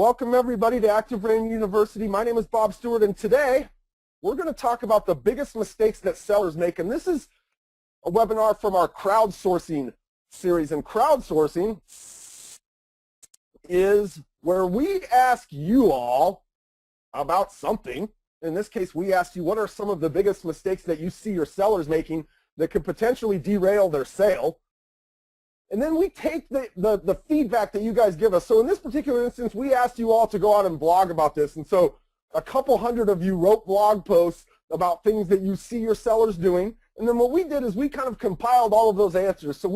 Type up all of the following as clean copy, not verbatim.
Welcome everybody to ActiveRain University. My name is Bob Stewart, and today we're going to talk about the biggest mistakes that sellers make. And this is a webinar from our crowdsourcing series. And crowdsourcing is where we ask you all about something. In this case, we asked you what are some of the biggest mistakes that you see your sellers making that could potentially derail their sale. And then we take the feedback that you guys give us. So in this particular instance, we asked you all to go out and blog about this. And so a couple hundred of you wrote blog posts about things that you see your sellers doing. And then what we did is we kind of compiled all of those answers. So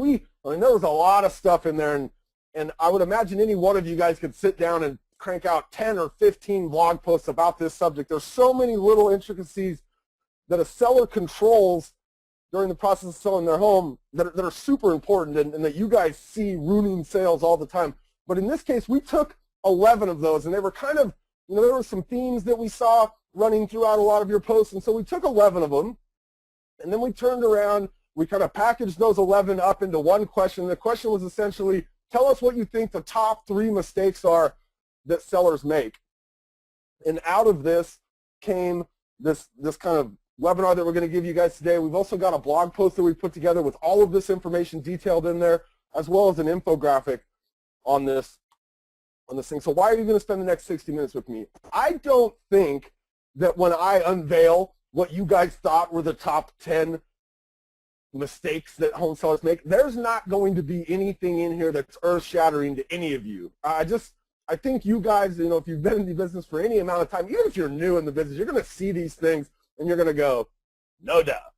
there was a lot of stuff in there. And I would imagine any one of you guys could sit down and crank out 10 or 15 blog posts about this subject. There's so many little intricacies that a seller controls during the process of selling their home that are super important and that you guys see ruining sales all the time. But in this case, we took 11 of those, and they were kind of, there were some themes that we saw running throughout a lot of your posts, and so we took 11 of them, and then we turned around, we kind of packaged those 11 up into one question. The question was essentially, tell us what you think the top 3 mistakes are that sellers make. And out of this came this kind of webinar that we're going to give you guys today. We've also got a blog post that we put together with all of this information detailed in there, as well as an infographic on this thing. So why are you going to spend the next 60 minutes with me? I don't think that when I unveil what you guys thought were the top 10 mistakes that home sellers make, there's not going to be anything in here that's earth-shattering to any of you. I think you guys, if you've been in the business for any amount of time, even if you're new in the business, you're going to see these things and you're going to go, no doubt,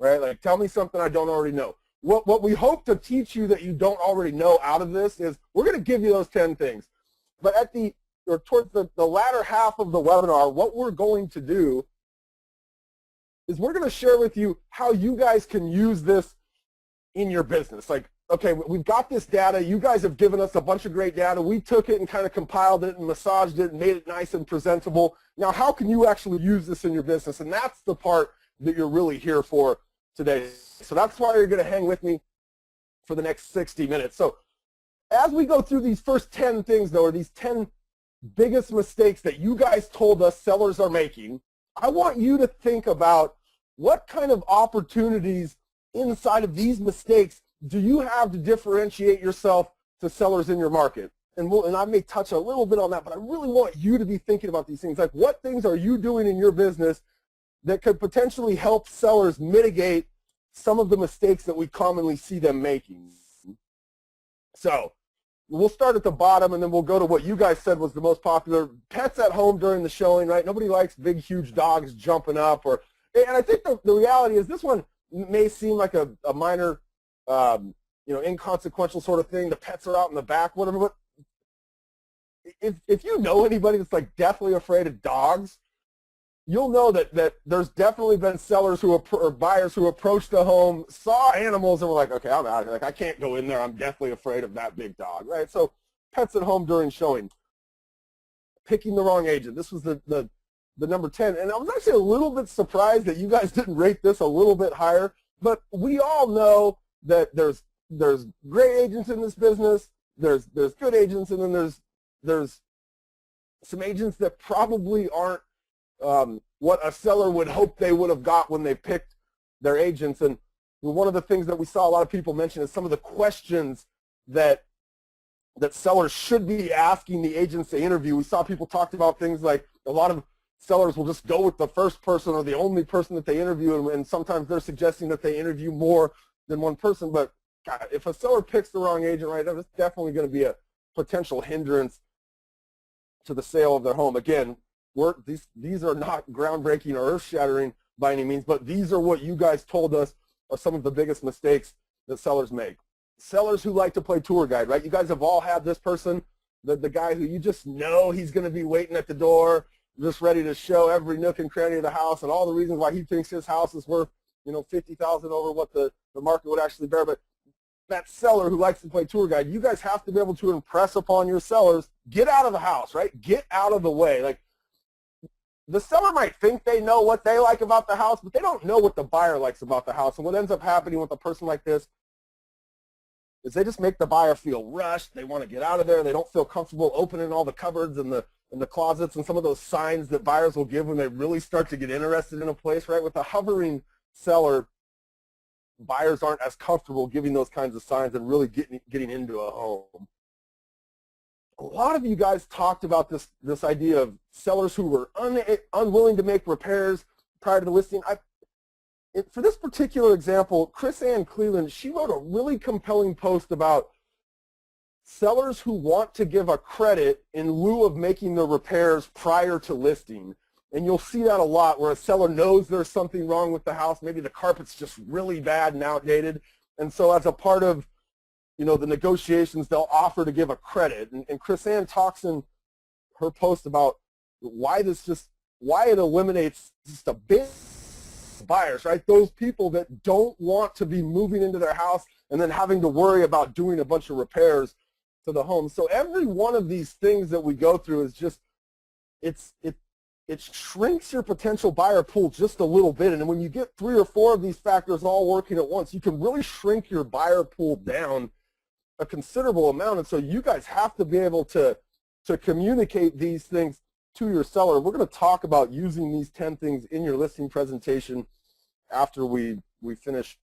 right? Like, tell me something I don't already know. What we hope to teach you that you don't already know out of this is we're going to give you those 10 things. But towards the latter half of the webinar, what we're going to do is we're going to share with you how you guys can use this in your business. Like, okay, we've got this data. You guys have given us a bunch of great data. We took it and kind of compiled it and massaged it and made it nice and presentable. Now, how can you actually use this in your business? And that's the part that you're really here for today. So that's why you're going to hang with me for the next 60 minutes. So as we go through these first 10 things, though, or these 10 biggest mistakes that you guys told us sellers are making, I want you to think about what kind of opportunities inside of these mistakes do you have to differentiate yourself to sellers in your market? And I may touch a little bit on that, but I really want you to be thinking about these things. Like, what things are you doing in your business that could potentially help sellers mitigate some of the mistakes that we commonly see them making? So we'll start at the bottom, and then we'll go to what you guys said was the most popular. Pets at home during the showing, right? Nobody likes big, huge dogs jumping up. And I think the reality is this one may seem like a minor inconsequential sort of thing. The pets are out in the back, whatever. But if you know anybody that's like deathly afraid of dogs, you'll know that there's definitely been sellers or buyers who approached the home, saw animals, and were like, okay, I'm out of here. Like, I can't go in there. I'm deathly afraid of that big dog, right? So pets at home during showing. Picking the wrong agent. This was the number 10. And I was actually a little bit surprised that you guys didn't rate this a little bit higher. But we all know that there's great agents in this business, there's good agents, and then there's some agents that probably aren't what a seller would hope they would have got when they picked their agents. And one of the things that we saw a lot of people mention is some of the questions that sellers should be asking the agents they interview. We saw people talked about things like a lot of sellers will just go with the first person or the only person that they interview, and sometimes they're suggesting that they interview more than one person. But God, if a seller picks the wrong agent, right, that's definitely going to be a potential hindrance to the sale of their home. Again, these are not groundbreaking or earth-shattering by any means, but these are what you guys told us are some of the biggest mistakes that sellers make. Sellers who like to play tour guide, right? You guys have all had this person, the guy who you just know he's going to be waiting at the door, just ready to show every nook and cranny of the house and all the reasons why he thinks his house is worth, $50,000 over what the market would actually bear. But that seller who likes to play tour guide, you guys have to be able to impress upon your sellers, get out of the house, right? Get out of the way. Like, the seller might think they know what they like about the house, but they don't know what the buyer likes about the house. And what ends up happening with a person like this is they just make the buyer feel rushed. They want to get out of there. They don't feel comfortable opening all the cupboards and the closets and some of those signs that buyers will give when they really start to get interested in a place, right? With a hovering seller, buyers aren't as comfortable giving those kinds of signs and really getting into a home. A lot of you guys talked about this idea of sellers who were unwilling to make repairs prior to the listing. For this particular example, Chris Ann Cleland, she wrote a really compelling post about sellers who want to give a credit in lieu of making the repairs prior to listing. And you'll see that a lot where a seller knows there's something wrong with the house. Maybe the carpet's just really bad and outdated. And so as a part of the negotiations, they'll offer to give a credit. And Chris Ann talks in her post about why it eliminates just a bit buyers, right? Those people that don't want to be moving into their house and then having to worry about doing a bunch of repairs to the home. So every one of these things that we go through is just, it shrinks your potential buyer pool just a little bit. And when you get 3 or 4 of these factors all working at once, you can really shrink your buyer pool down a considerable amount. And so you guys have to be able to communicate these things to your seller. We're going to talk about using these 10 things in your listing presentation after we finish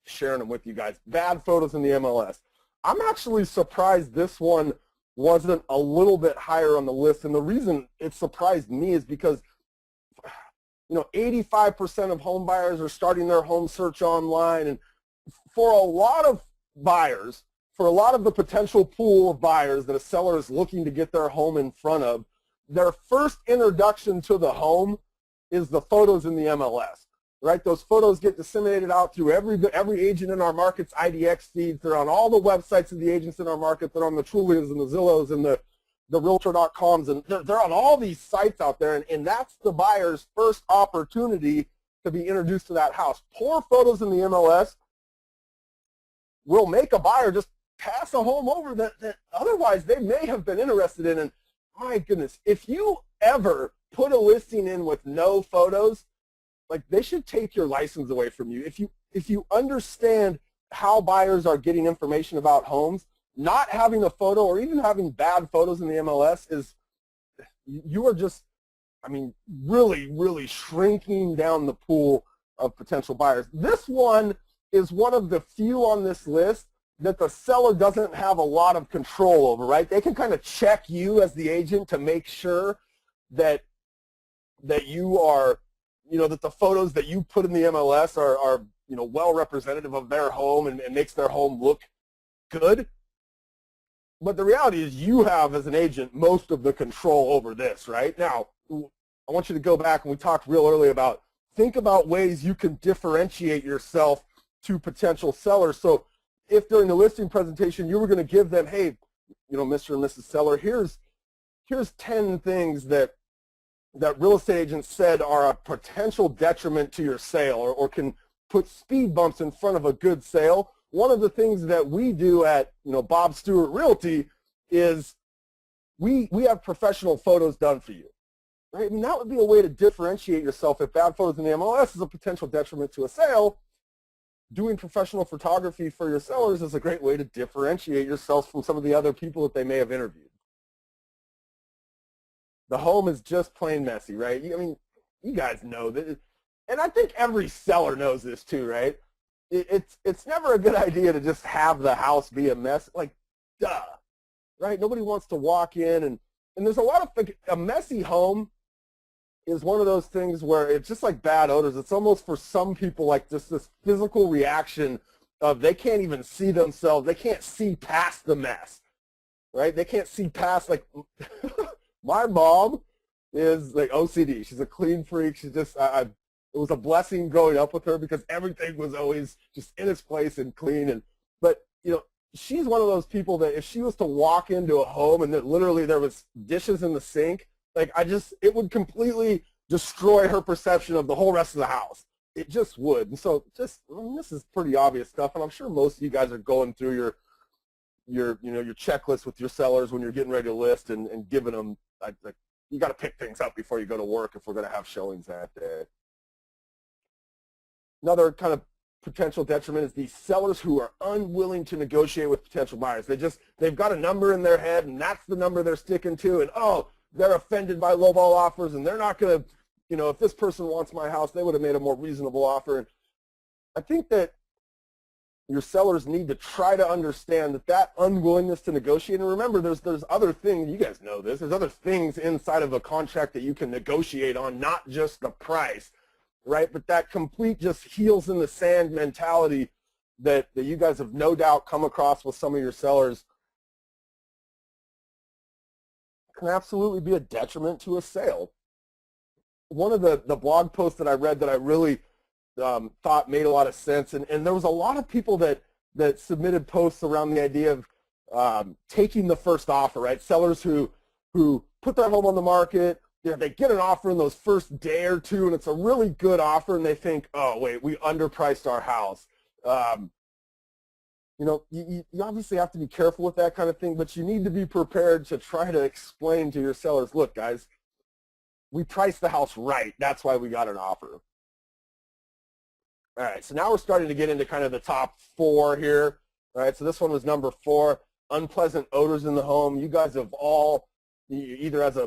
sharing them with you guys. Bad photos in the MLS. I'm actually surprised this one wasn't a little bit higher on the list, and the reason it surprised me is because 85% of home buyers are starting their home search online, and for a lot of buyers, for a lot of the potential pool of buyers that a seller is looking to get their home in front of, their first introduction to the home is the photos in the MLS, right? Those photos get disseminated out through every agent in our market's IDX feeds. They're on all the websites of the agents in our market. They're on the Trulians and the Zillows and the Realtor.coms, and they're on all these sites out there, and that's the buyer's first opportunity to be introduced to that house. Poor photos in the MLS will make a buyer just pass a home over that otherwise they may have been interested in. And my goodness, if you ever put a listing in with no photos, like, they should take your license away from you. If you understand how buyers are getting information about homes, not having a photo or even having bad photos in the MLS you are just, really, really shrinking down the pool of potential buyers. This one is one of the few on this list that the seller doesn't have a lot of control over, right? They can kind of check you as the agent to make sure that you are, that the photos that you put in the MLS are well representative of their home and makes their home look good. But the reality is you have, as an agent, most of the control over this, right? Now, I want you to go back, and we talked real early about, think about ways you can differentiate yourself to potential sellers. So if during the listing presentation you were going to give them, hey, Mr. and Mrs. Seller, here's 10 things that real estate agents said are a potential detriment to your sale or can put speed bumps in front of a good sale. One of the things that we do at Bob Stewart Realty is we have professional photos done for you, right? And that would be a way to differentiate yourself. If bad photos in the MLS is a potential detriment to a sale, doing professional photography for your sellers is a great way to differentiate yourself from some of the other people that they may have interviewed. The home is just plain messy, right? You guys know that, and I think every seller knows this too, right? It's never a good idea to just have the house be a mess. Like, duh, right? Nobody wants to walk in, and there's a lot of, a messy home is one of those things where it's just like bad odors. It's almost, for some people, like just this physical reaction of they can't even see themselves. They can't see past the mess, right? They can't see past, like, my mom is like OCD. She's a clean freak. She's just, it was a blessing growing up with her because everything was always just in its place and clean. But she's one of those people that if she was to walk into a home and that literally there was dishes in the sink, like, it would completely destroy her perception of the whole rest of the house. It just would. And so this is pretty obvious stuff, and I'm sure most of you guys are going through your checklist with your sellers when you're getting ready to list and giving them, like, you got to pick things up before you go to work if we're going to have showings that day. Another kind of potential detriment is these sellers who are unwilling to negotiate with potential buyers. They've got a number in their head, and that's the number they're sticking to, and they're offended by lowball offers, and they're not going to, if this person wants my house, they would have made a more reasonable offer. And I think that your sellers need to try to understand that unwillingness to negotiate, and remember, there's other things, you guys know this, there's other things inside of a contract that you can negotiate on, not just the price, right? But that complete just heels in the sand mentality that you guys have no doubt come across with some of your sellers can absolutely be a detriment to a sale. One of the blog posts that I read that I really thought made a lot of sense, and there was a lot of people that submitted posts around the idea of taking the first offer, right? Sellers who put their home on the market, they get an offer in those first day or two, and it's a really good offer, and they think, oh, wait, we underpriced our house. You obviously have to be careful with that kind of thing, but you need to be prepared to try to explain to your sellers, look, guys, we priced the house right. That's why we got an offer. All right, so now we're starting to get into kind of the top 4 here. All right, so this one was number 4, unpleasant odors in the home. You guys have all, either as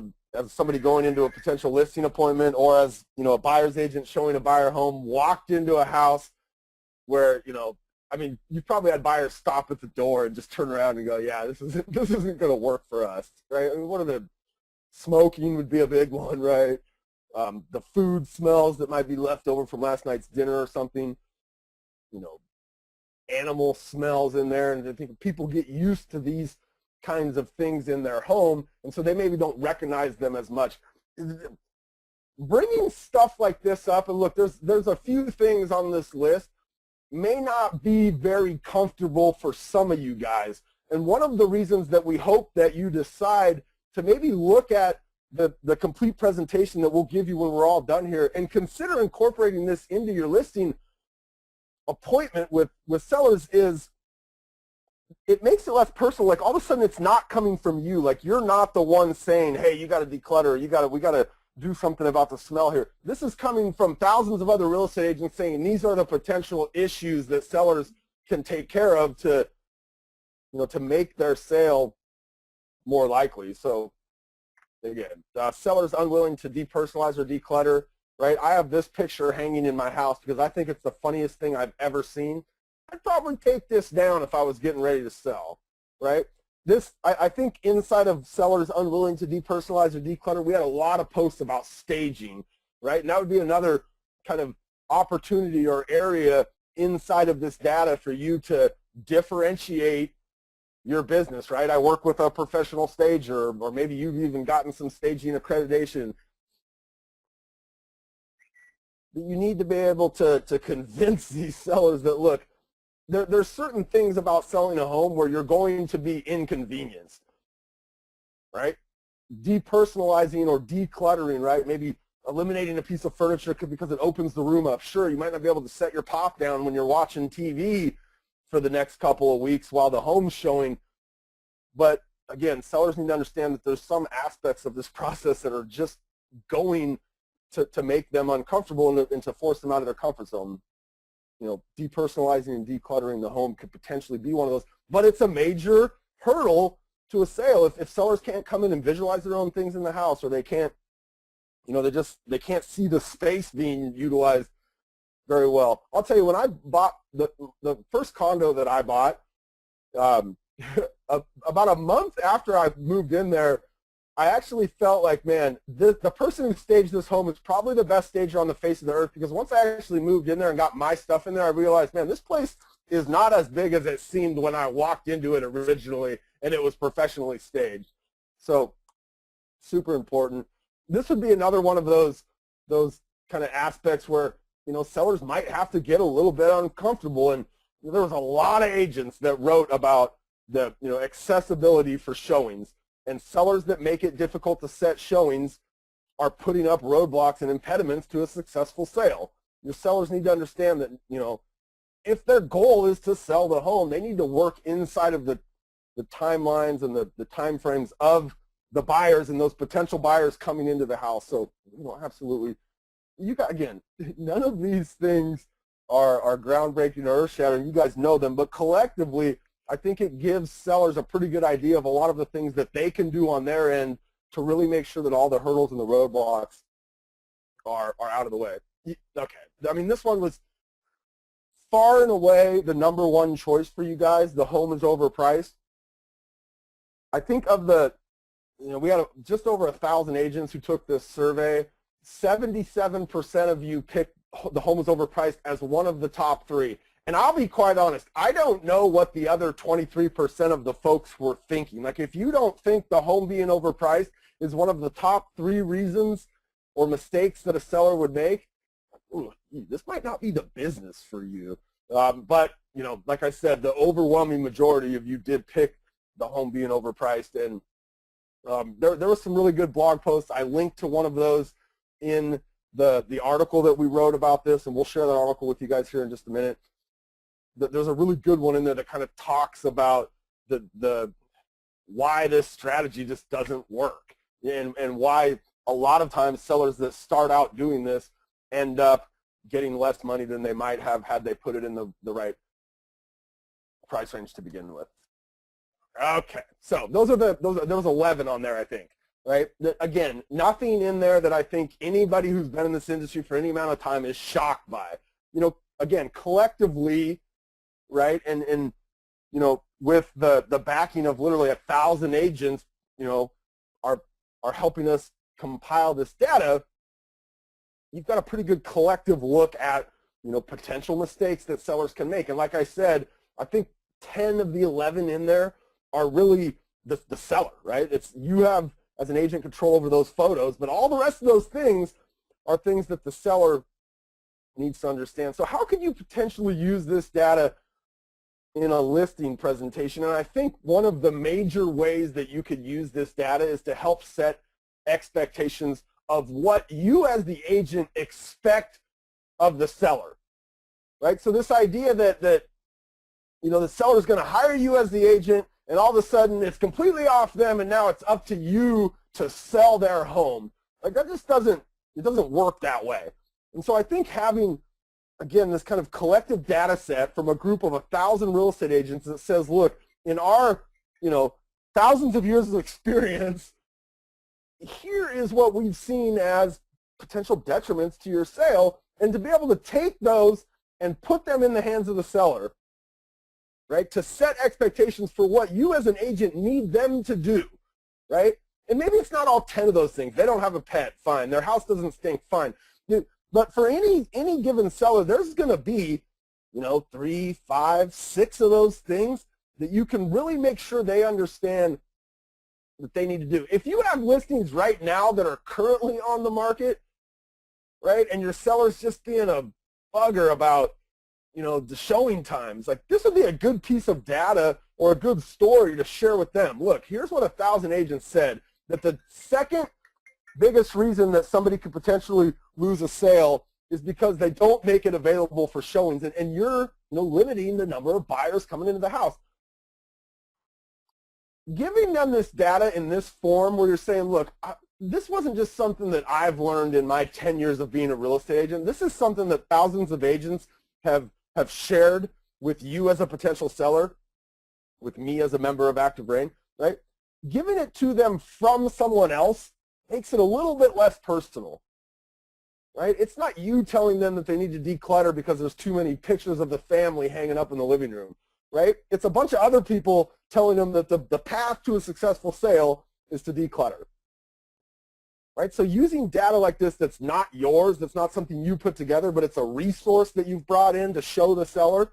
somebody going into a potential listing appointment or as, a buyer's agent showing a buyer home, walked into a house where, you probably had buyers stop at the door and just turn around and go, yeah, this isn't going to work for us, right? I mean, what are the smoking would be a big one, right? The food smells that might be left over from last night's dinner or something, animal smells in there, and I think people get used to these kinds of things in their home, and so they maybe don't recognize them as much. Bringing stuff like this up, and look, there's a few things on this list may not be very comfortable for some of you guys, and one of the reasons that we hope that you decide to maybe look at the complete presentation that we'll give you when we're all done here and consider incorporating this into your listing appointment with sellers is it makes it less personal. Like all of a sudden it's not coming from you. Like you're not the one saying, hey, you got to declutter, we got to do something about the smell here. This is coming from thousands of other real estate agents saying these are the potential issues that sellers can take care of to make their sale more likely. So again, sellers unwilling to depersonalize or declutter, right? I have this picture hanging in my house because I think it's the funniest thing I've ever seen. I'd probably take this down if I was getting ready to sell, right? I think inside of sellers unwilling to depersonalize or declutter, we had a lot of posts about staging, right? And that would be another kind of opportunity or area inside of this data for you to differentiate your business, right? I work with a professional stager, or maybe you've even gotten some staging accreditation. But you need to be able to convince these sellers that, look, there's certain things about selling a home where you're going to be inconvenienced, right? Depersonalizing or decluttering, right? Maybe eliminating a piece of furniture because it opens the room up. Sure, you might not be able to set your pop down when you're watching TV for the next couple of weeks while the home's showing. But again, sellers need to understand that there's some aspects of this process that are just going to make them uncomfortable and to force them out of their comfort zone. Depersonalizing and decluttering the home could potentially be one of those, but it's a major hurdle to a sale. If sellers can't come in and visualize their own things in the house, or they can't, they can't see the space being utilized very well. I'll tell you, when I bought the first condo that I bought, about a month after I moved in there, I actually felt like, man, the person who staged this home is probably the best stager on the face of the earth, because once I actually moved in there and got my stuff in there, I realized, man, this place is not as big as it seemed when I walked into it originally, and it was professionally staged. So super important. This would be another one of those kind of aspects where, sellers might have to get a little bit uncomfortable. And there was a lot of agents that wrote about the accessibility for showings. And sellers that make it difficult to set showings are putting up roadblocks and impediments to a successful sale. Your sellers need to understand that, if their goal is to sell the home, they need to work inside of the timelines and the time frames of the buyers and those potential buyers coming into the house. So, absolutely. Again, none of these things are groundbreaking or earth-shattering. You guys know them, but collectively, I think it gives sellers a pretty good idea of a lot of the things that they can do on their end to really make sure that all the hurdles and the roadblocks are out of the way. Okay, I mean, this one was far and away the #1 choice for you guys. The home is overpriced. I think of the, we had just over 1,000 agents who took this survey. 77% of you picked the home is overpriced as one of the top 3. And I'll be quite honest, I don't know what the other 23% of the folks were thinking. Like, if you don't think the home being overpriced is one of the top 3 reasons or mistakes that a seller would make, ooh, this might not be the business for you. But, like I said, the overwhelming majority of you did pick the home being overpriced. And there was some really good blog posts. I linked to one of those in the article that we wrote about this, and we'll share that article with you guys here in just a minute. There's a really good one in there that kind of talks about the why this strategy just doesn't work, and why a lot of times sellers that start out doing this end up getting less money than they might have had they put it in the right price range to begin with. Okay, so there was 11 on there, I think. Right? Again, nothing in there that I think anybody who's been in this industry for any amount of time is shocked by. Again, collectively, right, and with the backing of literally 1,000 agents, are helping us compile this data, you've got a pretty good collective look at, potential mistakes that sellers can make. And like I said, I think 10 of the 11 in there are really the seller, right? It's you have, as an agent, control over those photos, but all the rest of those things are things that the seller needs to understand. So how could you potentially use this data in a listing presentation? And I think one of the major ways that you could use this data is to help set expectations of what you as the agent expect of the seller, right? So this idea that the seller is going to hire you as the agent, and all of a sudden it's completely off them, and now it's up to you to sell their home. Like, that just doesn't work that way. And so I think having, again, this kind of collective data set from a group of 1,000 real estate agents that says, look, in our, thousands of years of experience, here is what we've seen as potential detriments to your sale, and to be able to take those and put them in the hands of the seller, right, to set expectations for what you as an agent need them to do, right? And maybe it's not all 10 of those things. They don't have a pet, fine. Their house doesn't stink, fine. But for any given seller, there's going to be, 3, 5, 6 of those things that you can really make sure they understand that they need to do. If you have listings right now that are currently on the market, right, and your seller's just being a bugger about, the showing times, like, this would be a good piece of data or a good story to share with them. Look, here's what 1,000 agents said, that the second biggest reason that somebody could potentially lose a sale is because they don't make it available for showings, and you're limiting the number of buyers coming into the house. Giving them this data in this form where you're saying, look, this wasn't just something that I've learned in my 10 years of being a real estate agent. This is something that thousands of agents have shared with you as a potential seller, with me as a member of ActiveRain, right? Giving it to them from someone else makes it a little bit less personal, right? It's not you telling them that they need to declutter because there's too many pictures of the family hanging up in the living room, right? It's a bunch of other people telling them that the path to a successful sale is to declutter, right? So using data like this that's not yours, that's not something you put together, but it's a resource that you've brought in to show the seller,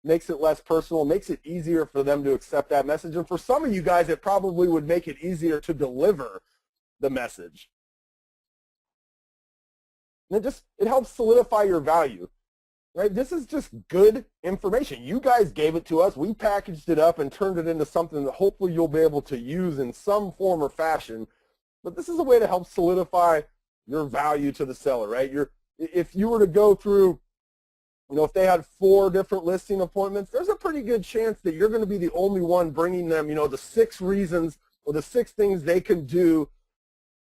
makes it less personal, makes it easier for them to accept that message. And for some of you guys, it probably would make it easier to deliver the message. And it helps solidify your value, right? This is just good information. You guys gave it to us. We packaged it up and turned it into something that hopefully you'll be able to use in some form or fashion. But this is a way to help solidify your value to the seller, right? If you were to go through, if they had 4 different listing appointments, there's a pretty good chance that you're going to be the only one bringing them, the 6 reasons or the 6 things they can do,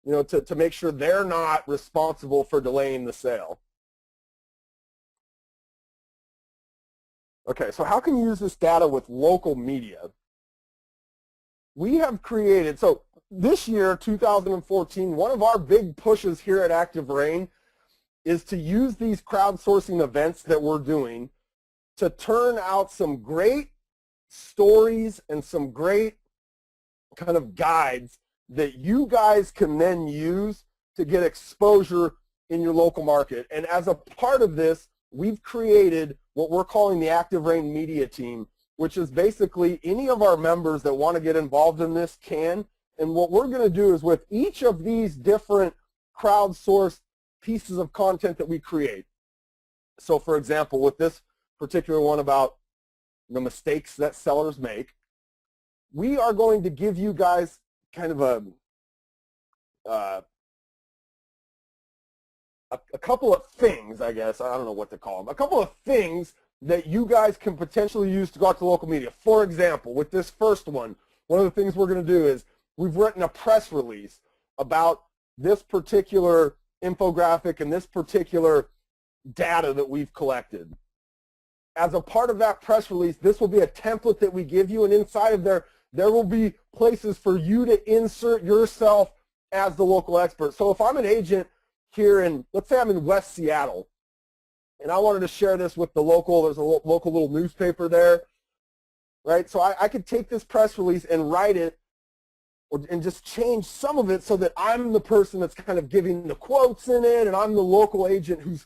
to make sure they're not responsible for delaying the sale. Okay, so how can you use this data with local media? We have created, so this year, 2014, one of our big pushes here at ActiveRain is to use these crowdsourcing events that we're doing to turn out some great stories and some great kind of guides that you guys can then use to get exposure in your local market. And as a part of this, we've created what we're calling the ActiveRain Media Team, which is basically any of our members that want to get involved in this can. And what we're going to do is with each of these different crowdsourced pieces of content that we create. So for example, with this particular one about the mistakes that sellers make, we are going to give you guys kind of a couple of things, I guess, I don't know what to call them, a couple of things that you guys can potentially use to go out to local media. For example, with this first one of the things we're going to do is we've written a press release about this particular infographic and this particular data that we've collected. As a part of that press release, this will be a template that we give you, and inside of there will be places for you to insert yourself as the local expert. So if I'm an agent here in, let's say I'm in West Seattle, and I wanted to share this with the local, there's a local little newspaper there, right? So I could take this press release and write it and just change some of it so that I'm the person that's kind of giving the quotes in it, and I'm the local agent who's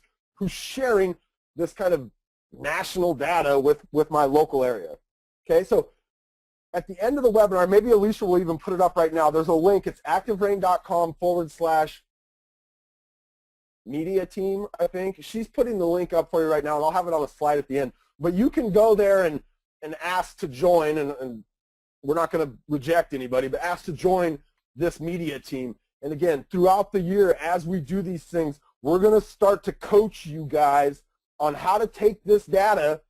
sharing this kind of national data with my local area. Okay, so at the end of the webinar, maybe Alicia will even put it up right now, there's a link, it's activerain.com/media team, I think. She's putting the link up for you right now, and I'll have it on a slide at the end. But you can go there and ask to join, and we're not going to reject anybody, but ask to join this media team. And again, throughout the year, as we do these things, we're going to start to coach you guys on how to take this data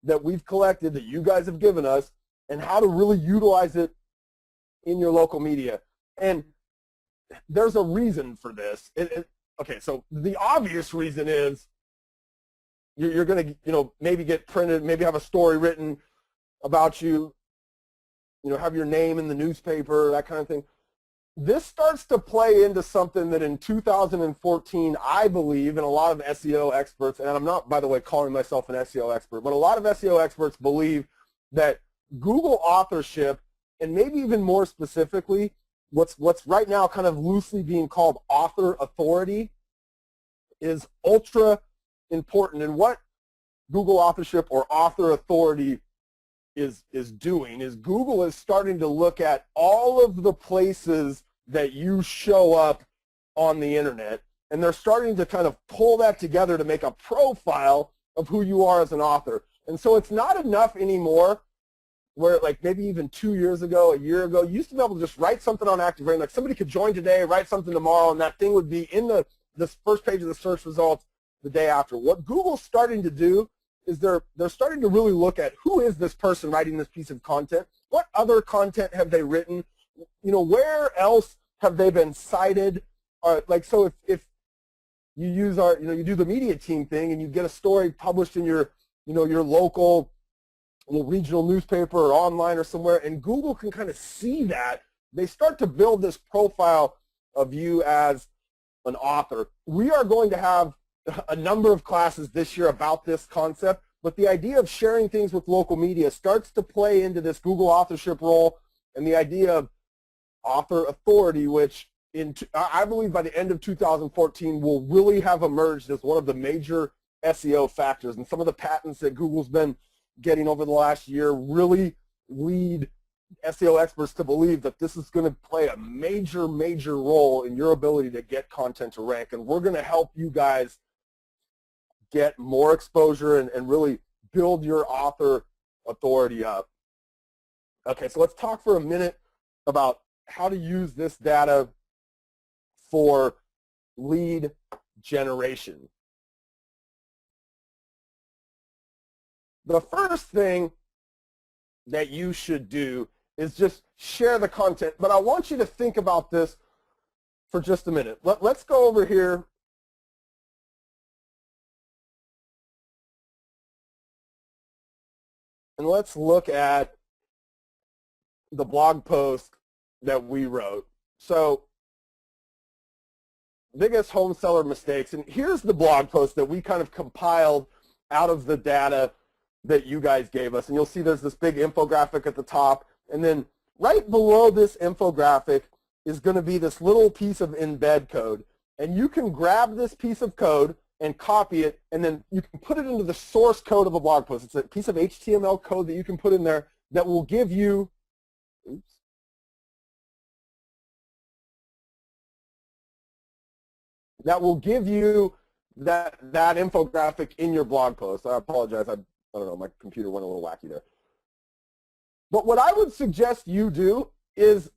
that we've collected, that you guys have given us, and how to really utilize it in your local media. And there's a reason for this. Okay, so the obvious reason is you're going to, maybe get printed, maybe have a story written about you, have your name in the newspaper, that kind of thing. This starts to play into something that in 2014, I believe, and a lot of SEO experts, and I'm not, by the way, calling myself an SEO expert, but a lot of SEO experts believe that Google authorship, and maybe even more specifically, what's right now kind of loosely being called author authority, is ultra important. And what Google authorship or author authority is doing is Google is starting to look at all of the places that you show up on the internet, and they're starting to kind of pull that together to make a profile of who you are as an author. And so it's not enough anymore where, like, maybe even 2 years ago, a year ago, you used to be able to just write something on ActiveRain, like somebody could join today, write something tomorrow, and that thing would be in this first page of the search results the day after. What Google's starting to do is they're starting to really look at who is this person writing this piece of content, what other content have they written, where else have they been cited, like, so if you use our, you do the media team thing and you get a story published in your, your local regional newspaper or online or somewhere, and Google can kind of see that, they start to build this profile of you as an author. We are going to have a number of classes this year about this concept, but the idea of sharing things with local media starts to play into this Google authorship role, and the idea of author authority, which I believe by the end of 2014 will really have emerged as one of the major SEO factors. And some of the patents that Google's been getting over the last year really lead SEO experts to believe that this is going to play a major, major role in your ability to get content to rank. And we're going to help you guys get more exposure and really build your author authority up. Okay, so let's talk for a minute about how to use this data for lead generation. The first thing that you should do is just share the content, but I want you to think about this for just a minute. Let's go over here And let's look at the blog post that we wrote. So biggest home seller mistakes. And here's the blog post that we kind of compiled out of the data that you guys gave us. And you'll see there's this big infographic at the top. And then right below this infographic is going to be this little piece of embed code. And you can grab this piece of code and copy it, and then you can put it into the source code of a blog post. It's a piece of HTML code that you can put in there that will give you, that infographic in your blog post. I apologize. I don't know. My computer went a little wacky there. But what I would suggest you do is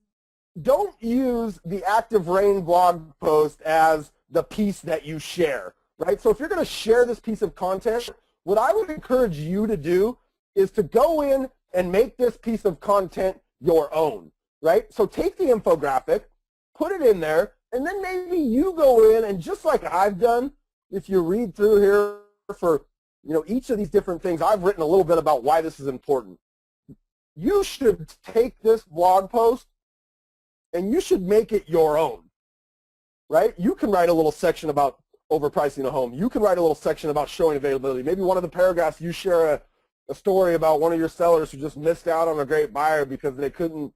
don't use the ActiveRain blog post as the piece that you share, right? So if you're going to share this piece of content, what I would encourage you to do is to go in and make this piece of content your own, right? So take the infographic, put it in there, and then maybe you go in and just like I've done, if you read through here for each of these different things, I've written a little bit about why this is important. You should take this blog post and you should make it your own, right? You can write a little section about overpricing a home. You can write a little section about showing availability. Maybe one of the paragraphs you share a story about one of your sellers who just missed out on a great buyer because they couldn't,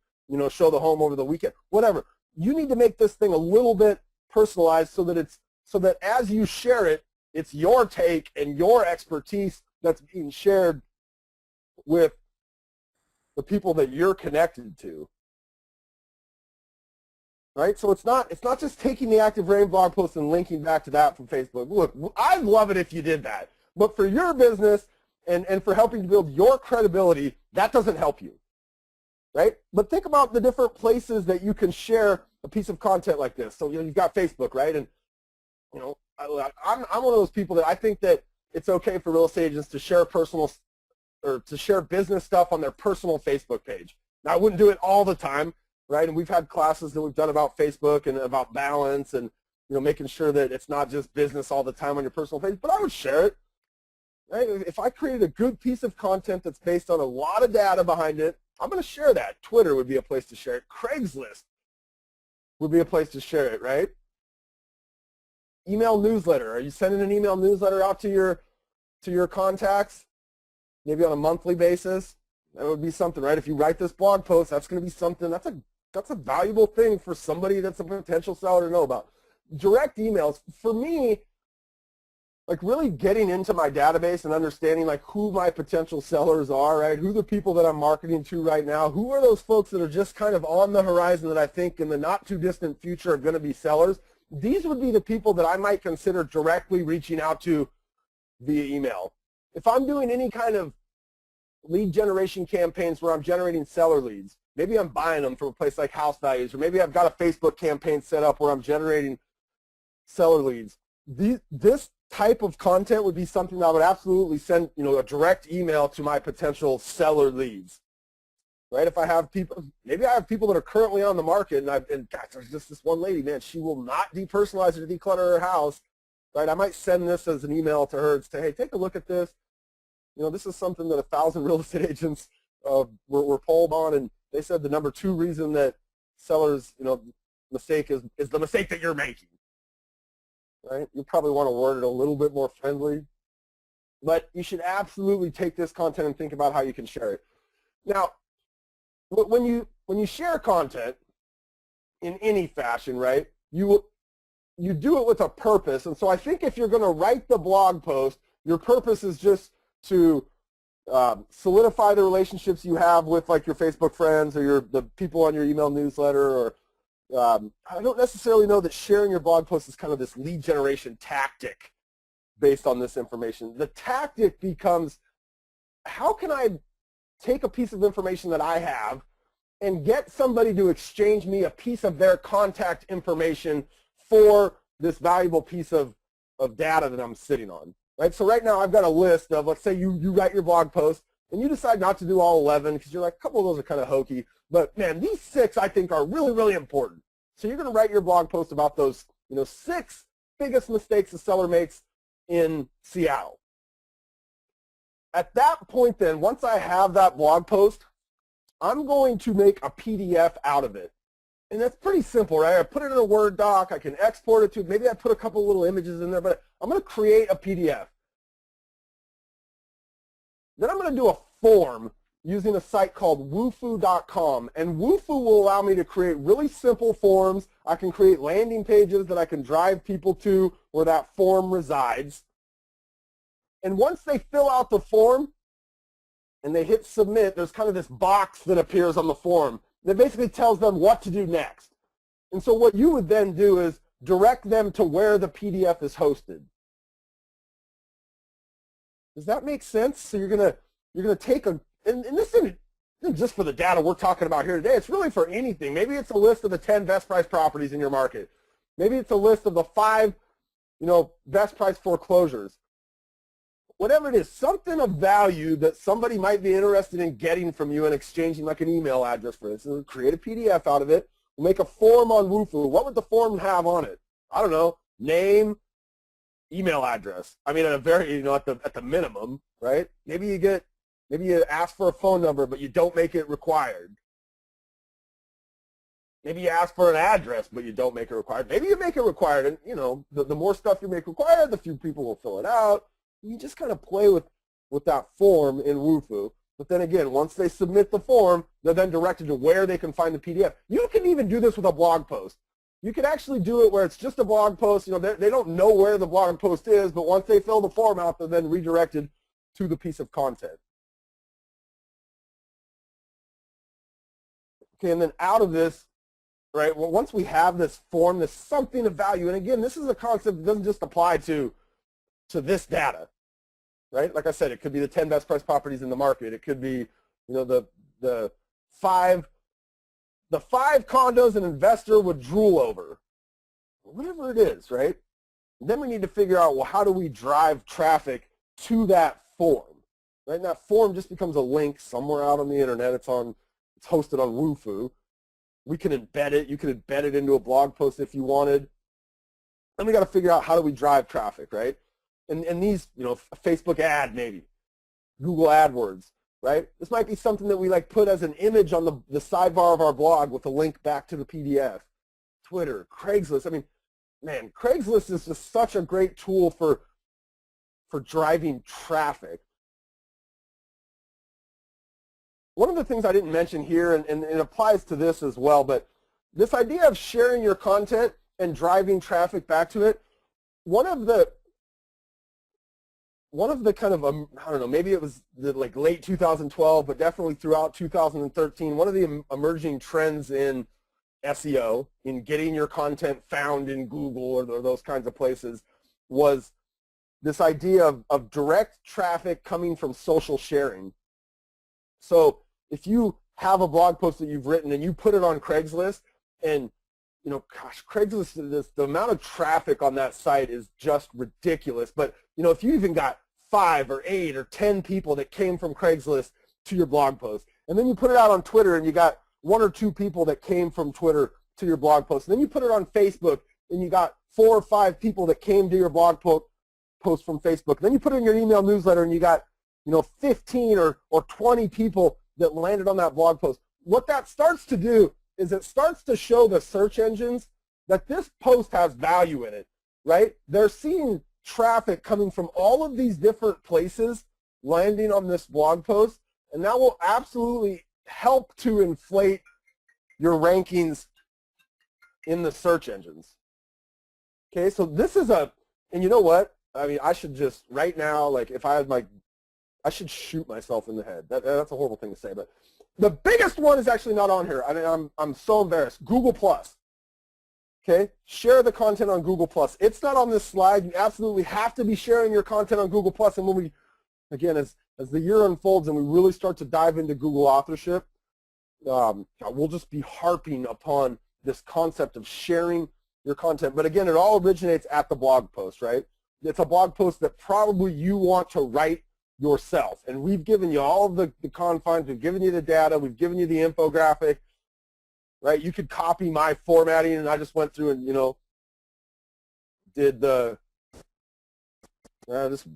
show the home over the weekend. Whatever. You need to make this thing a little bit personalized so that as you share it, it's your take and your expertise that's being shared with the people that you're connected to. Right? So it's not just taking the ActiveRain blog post and linking back to that from Facebook. Look, I'd love it if you did that. But for your business and for helping to build your credibility, that doesn't help you. Right? But think about the different places that you can share a piece of content like this. So you've got Facebook, right? And I'm one of those people that I think that it's okay for real estate agents to share personal or to share business stuff on their personal Facebook page. Now I wouldn't do it all the time, right? And we've had classes that we've done about Facebook and about balance and making sure that it's not just business all the time on your personal page, but I would share it. Right? If I created a good piece of content that's based on a lot of data behind it, I'm going to share that. Twitter would be a place to share it. Craigslist would be a place to share it, right? Email newsletter. Are you sending an email newsletter out to your contacts? Maybe on a monthly basis? That would be something, right? If you write this blog post, that's going to be something, that's a valuable thing for somebody that's a potential seller to know about. Direct emails, for me, like really getting into my database and understanding like who my potential sellers are, right? Who the people that I'm marketing to right now, who are those folks that are just kind of on the horizon that I think in the not too distant future are going to be sellers. These would be the people that I might consider directly reaching out to via email. If I'm doing any kind of lead generation campaigns where I'm generating seller leads, maybe I'm buying them from a place like House Values, or maybe I've got a Facebook campaign set up where I'm generating seller leads. This type of content would be something that I would absolutely send, a direct email to my potential seller leads, right? If I have people, maybe I have people that are currently on the market, and gosh, there's just this one lady, man, she will not depersonalize or declutter her house, right? I might send this as an email to her and say, hey, take a look at this. This is something that 1,000 real estate agents were polled on, and they said the number 2 reason that sellers, mistake is the mistake that you're making. Right? You probably want to word it a little bit more friendly, but you should absolutely take this content and think about how you can share it. Now, when you share content in any fashion, right? You do it with a purpose, and so I think if you're going to write the blog post, your purpose is just to solidify the relationships you have with like your Facebook friends or the people on your email newsletter, or I don't necessarily know that sharing your blog post is kind of this lead generation tactic based on this information. The tactic becomes, how can I take a piece of information that I have and get somebody to exchange me a piece of their contact information for this valuable piece of data that I'm sitting on, right? So right now I've got a list of, let's say you write your blog post and you decide not to do all 11 because you're like, a couple of those are kind of hokey, but man, these 6 I think are really, really important. So you're going to write your blog post about those, 6 biggest mistakes a seller makes in Seattle. At that point then, once I have that blog post, I'm going to make a PDF out of it. And that's pretty simple, right? I put it in a Word doc. I can export it to, maybe I put a couple little images in there, but I'm going to create a PDF. Then I'm going to do a form using a site called woofu.com. And Woofu will allow me to create really simple forms. I can create landing pages that I can drive people to where that form resides. And once they fill out the form and they hit submit, there's kind of this box that appears on the form that basically tells them what to do next. And so what you would then do is direct them to where the PDF is hosted. Does that make sense? So you're gonna take a, and this isn't just for the data we're talking about here today. It's really for anything. Maybe it's a list of the 10 best price properties in your market. Maybe it's a list of the 5, best price foreclosures. Whatever it is, something of value that somebody might be interested in getting from you and exchanging, like an email address, for instance. Create a PDF out of it. We'll make a form on Woofu. What would the form have on it? I don't know. Name, email address. I mean, at a very, at the minimum, right? Maybe you ask for a phone number, but you don't make it required. Maybe you ask for an address, but you don't make it required. Maybe you make it required, and the more stuff you make required, the few people will fill it out. You just kind of play with that form in Woofu. But then again, once they submit the form, they're then directed to where they can find the PDF. You can even do this with a blog post. You can actually do it where it's just a blog post. They don't know where the blog post is, but once they fill the form out, they're then redirected to the piece of content. Okay, and then out of this, right, well, once we have this form, there's something of value. And again, this is a concept that doesn't just apply to this data, right? Like I said, it could be the 10 best price properties in the market. It could be, the five condos an investor would drool over. Whatever it is, right? And then we need to figure out, well, how do we drive traffic to that form, right? And that form just becomes a link somewhere out on the internet. It's hosted on Woofu. We can embed it. You can embed it into a blog post if you wanted. Then we got to figure out, how do we drive traffic, right? And these, a Facebook ad maybe, Google AdWords, right? This might be something that we put as an image on the sidebar of our blog with a link back to the PDF. Twitter, Craigslist. I mean, man, Craigslist is just such a great tool for driving traffic. One of the things I didn't mention here, and it applies to this as well, but this idea of sharing your content and driving traffic back to it, one of the kind of, I don't know, maybe it was late 2012, but definitely throughout 2013, one of the emerging trends in SEO, in getting your content found in Google or those kinds of places, was this idea of direct traffic coming from social sharing. So if you have a blog post that you've written and you put it on Craigslist, and gosh, Craigslist, the amount of traffic on that site is just ridiculous. But if you even got 5 or 8 or 10 people that came from Craigslist to your blog post, and then you put it out on Twitter and you got 1 or 2 people that came from Twitter to your blog post, and then you put it on Facebook and you got 4 or 5 people that came to your blog post from Facebook. Then you put it in your email newsletter and you got 15 or 20 people that landed on that blog post. What that starts to do is it starts to show the search engines that this post has value in it, right? They're seeing traffic coming from all of these different places landing on this blog post, and that will absolutely help to inflate your rankings in the search engines. Okay, so this is and you know what? I mean, I should just, right now, if I had I should shoot myself in the head. That's a horrible thing to say, but the biggest one is actually not on here. I mean, I'm so embarrassed. Google+. Okay, share the content on Google+. It's not on this slide. You absolutely have to be sharing your content on Google+. And when we, again, as the year unfolds and we really start to dive into Google authorship, we'll just be harping upon this concept of sharing your content. But again, it all originates at the blog post, right? It's a blog post that probably you want to write yourself. And we've given you all of the confines. We've given you the data. We've given you the infographic, right? You could copy my formatting, and I just went through and, did the, just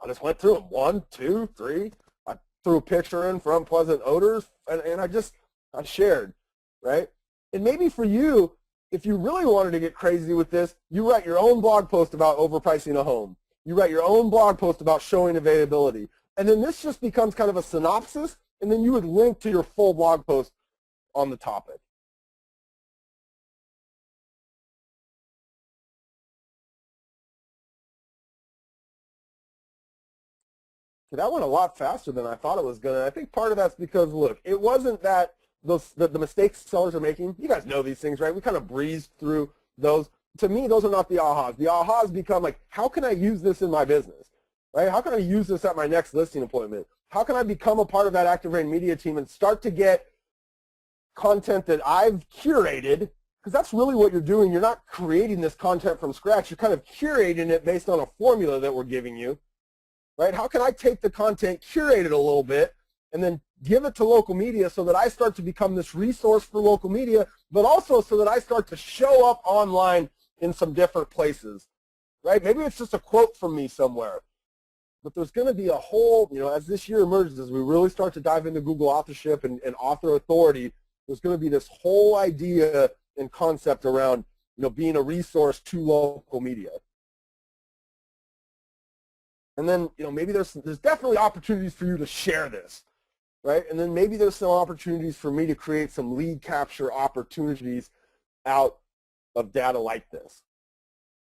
I just went through them, 1, 2, 3. I threw a picture in from Pleasant Odors, and I shared, right? And maybe for you, if you really wanted to get crazy with this, you write your own blog post about overpricing a home. You write your own blog post about showing availability. And then this just becomes kind of a synopsis, and then you would link to your full blog post on the topic. That went a lot faster than I thought it was going to. I think part of that's because, look, it wasn't that the mistakes sellers are making. You guys know these things, right? We kind of breezed through those. To me, those are not the ahas. The ahas become like, how can I use this in my business, right? How can I use this at my next listing appointment? How can I become a part of that ActiveRain media team and start to get content that I've curated? Because that's really what you're doing. You're not creating this content from scratch. You're kind of curating it based on a formula that we're giving you. Right? How can I take the content, curate it a little bit, and then give it to local media so that I start to become this resource for local media, but also so that I start to show up online in some different places, right? Maybe it's just a quote from me somewhere, but there's going to be a whole, as this year emerges, as we really start to dive into Google authorship and author authority, there's going to be this whole idea and concept around, being a resource to local media. And then, maybe there's definitely opportunities for you to share this, right? And then maybe there's some opportunities for me to create some lead capture opportunities out of data like this.